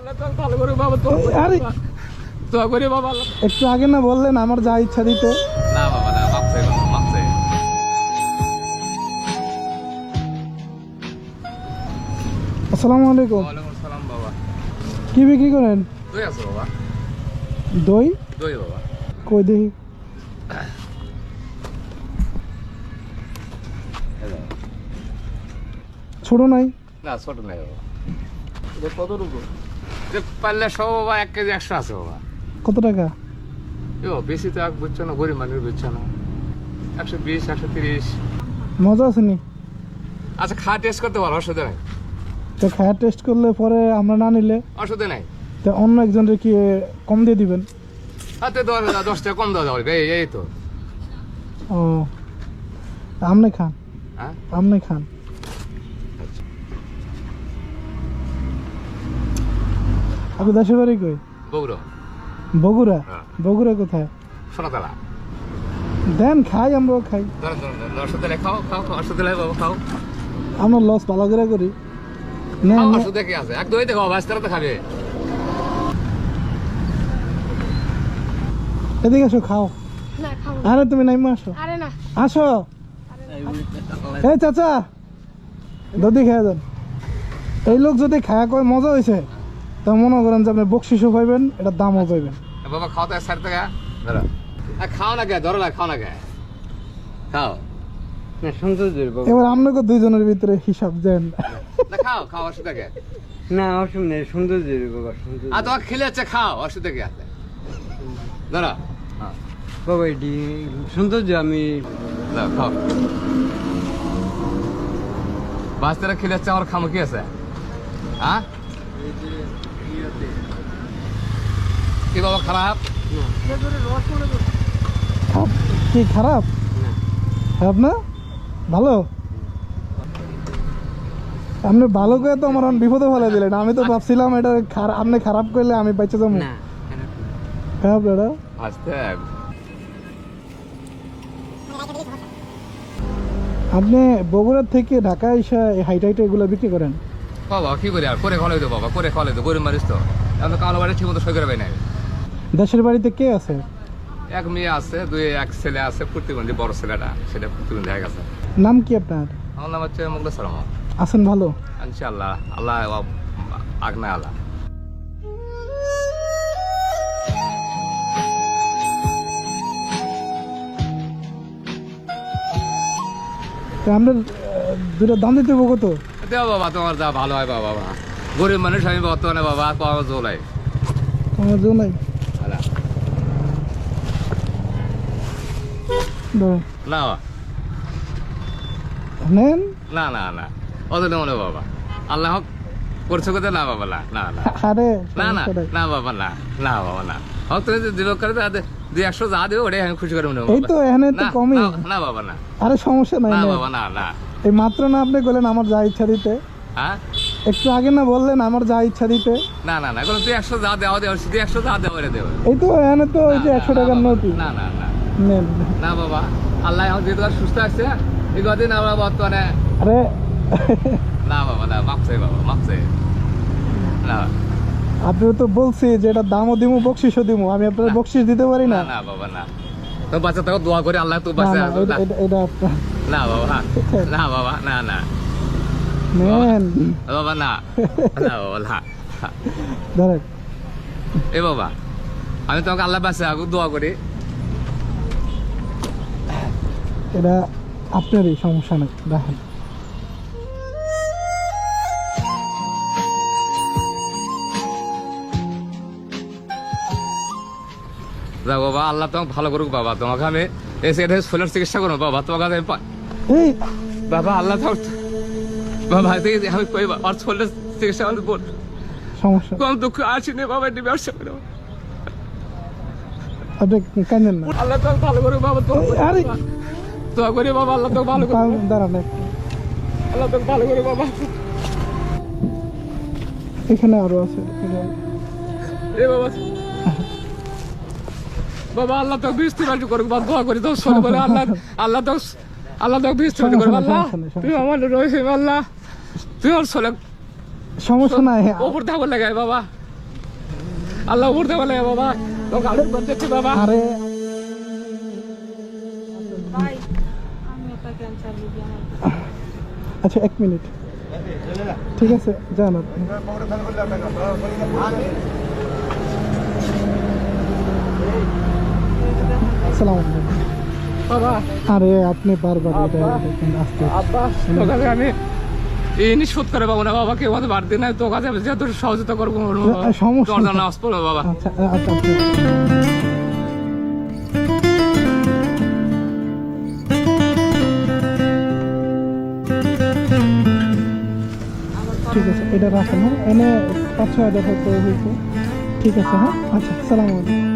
আরে একটু আগে না বললেন আমার যা ইচ্ছা দিতে। না বাবা না, মাপছে বাবা, মাপছে। আসসালামু আলাইকুম। ওয়ালাইকুম আসসালাম বাবা। কি বিক্রি করেন? দই আছে বাবা। দই? দই বাবা। কই দেখি। ছোট নাই? না ছোট নাই বাবা। কত রুপো? পারলে সব বাবা 1 কেজি 100 আছে বাবা। কত টাকা? বেশি তো বুঝছো না, গরিব মানুষ বুঝছো না। 120 130। মজা আছে নি? আচ্ছা খা, টেস্ট করতে পারো, অসুবিধা নাই। তো খায়া টেস্ট করলে পরে আমরা না নিলে অসুবিধা নাই। তো অন্য একজনের কি কম দিয়ে দিবেন? হাতে 10 টাকা কম দেওয়া যাবে, এই তো। ও আমনে খান, হ্যাঁ আমনে খান। আপনি দেশের বাড়ি কই? বগুড়া। বগুড়া? হ্যাঁ। বগুড়া কোথায়? সোনাতলা। দেন খাই, আমরাও খাই। অসুবিধা খাও খাও খাও, অসুবিধা নাই বাবা, খাও আমরা লস ভালো করে করি। নেন, খাও, নেন। অসুবিধা কি আছে? এক দই দেখো বাবা, আস্তে তো খাবে। এদিকে আসো, খাও। না খাবো না। আরে তুমি নাইমা আসো, আরে না। আসো। এই চাচা দদি খেয়ে যান। এই লোক যদি খায়া কয় মজা হয়েছে, তা মনে করেন যে আপনি বকশিসও পাইবেন, এটার দামও পাইবেন। বাবা খাও তো 60 টাকা ধরো। খাও না কে, ধরো না, খাও না কে, খাও না, সৌন্দর্যের বাবা। এবার আপনাকে দুইজনের ভিতরে হিসাব দেন। না খাও খাও, অসুবিধা কে? না অসুবিধা নেই, সৌন্দর্যের বাবা, সৌন্দর্য। আর তোমার খেলে হচ্ছে, খাও, অসুবিধা কি আছে? ধরো বাবা এটি সৌন্দর্য, আমি দাও, খাও। বাচ্চারা খেলে হচ্ছে, আমার খামো কি আছে? হ্যাঁ কি বাবা খারাপ? কি খারাপ? খারাপ না, ভালো। আপনি ভালো করে তো আমার বিপদে ফেলে দিলেন। আমি তো ভাবছিলাম এটা আপনি খারাপ করলে আমি বাইচে যাবো। না খারাপ এটা। আস্তে আপনি বগুড়ার থেকে ঢাকা এসে হাইট হাইট এগুলো বিক্রি করেন? বাবা কি করি আর, করে খাওয়াই তো বাবা, করে খাওয়াই তো, গরিব মানুষ তো। আমি কালো বাড়ি ঠিক মতো সই করে পাই নাই। দেশের বাড়িতে কে আছে? এক মেয়ে আছে, এক ছেলে আছে, প্রতিবন্ধী, বড় ছেলেটা সেটা প্রতিবন্ধী হয়ে গেছে। নাম কি আপনার? আমার নাম হচ্ছে মুগলেশ্বর রহমান। আছেন ভালো? ইনশাআল্লাহ, আল্লাহ আগনা আল্লাহ। তো আমরা দুটো দাম দিতে হবো কত? দেও বাবা, তোমার যা ভালো হয় বাবা। গরিব মানুষ আমি বর্তমানে বাবা, পাওয়া জোলাই আমার জন্য নাই। ধরুন। না নেন। না না না, অত মনে বাবা, আল্লাহ হক করছো কোথায়? না বাবা, না না না আরে না না না বাবা, না না বাবা, না হক তুমি যদি দিবক করে 200 যা দেবো ওটাই আমি খুশি করে মনে এই তো এখানে তো কমই। না বাবা, না আরে সমস্যা নাই। না নেন। বাবা, না না। এই মাত্র না আপনি বললেন আমার যা ইচ্ছা দিতে। হ্যাঁ একটু আগে না বললেন আমার যা ইচ্ছা দিতে। না না না, কোনো 200 যা দেওয়া দেওয়া, 200 যা দেওয়া এটা দেবো। এই তো এখানে তো ওই যে 100 টাকার নোটই। না না না নেন। না বাবা, আল্লাহ আমার যেহেতু সুস্থ আছে এই কদিন আমরা বর্তমানে। আরে না বাবা, না, মাপছে বাবা, মাপছে। না আপনি তো বলছি যে এটা দামও দিমু, বকশিসও দিমু। আমি আপনার বকশিস দিতে পারি না। না না বাবা, না, তো বাচ্চা তো দোয়া করে আল্লাহ তো না, বাচ্চা। না, এটা আপনার। না বাবা, না বাবা, না না নেন। বাবা, না না বাবা, না। ধরেন। এ বাবা, আমি তোমাকে আল্লাহ বাচ্চা দোয়া করি। এটা আপনারই, সমস্যা নেই, দেখেন। যাক বাবা, আল্লাহ তোমাকে ভালো করুক বাবা। তোমাকে আমি এসে শরীরের চিকিৎসা করবো বাবা। তোমাকে আমি এই বাবা, আল্লাহ বাবা আমি কই আর শরীরের চিকিৎসা বল, সমস্যা কম দুঃখ আসিনি বাবা, এটি ব্যবসা করে আপনি কাঁদেন না। আল্লাহ তোমাকে ভালো করুক বাবা। আরে দোয়া করি বাবা, আল্লাহ তোকে ভালো করুক, দাঁড়ান একটু। আল্লাহ তোকে ভালো করুক বাবা। এখানে আরো আছে। এ বাবা, বাবা আল্লাহ তোকে বৃষ্টি করুক বাবা, দোয়া করি তো শোন বলে। আল্লাহ তোকে বৃষ্টি করুক আল্লাহ। তুই আমার রহিম আল্লাহ, তুই ওর শোলে সমস্যা নাই। ওপর থাকবে লাগাই বাবা। আল্লাহ উঠতে বলে বাবা তো গাড়ির করতে বাবা আরে ভাই আমি একটা ক্যান্সার রোগী আমার আচ্ছা 1 মিনিট ঠিক আছে যান আপনি আসসালামু আলাইকুম বাবা আরে আপনি বারবার এটা দেখেন আসতে আব্বা তোর কাছে আমি এই শোধ করে পাবো না বাবা কেউ আমাদের বাড়িতে নাই তোর কাছে আমি যত সহযোগিতা করবো সমস্যা দরজা নেই। নামাজ পড়বো বাবা আচ্ছা আচ্ছা আচ্ছা। ঠিক আছে এটা রাখেন হ্যাঁ এনে 5-6 হাজার হয়তো হয়েছে ঠিক আছে হ্যাঁ আচ্ছা সালাম আলাইকুম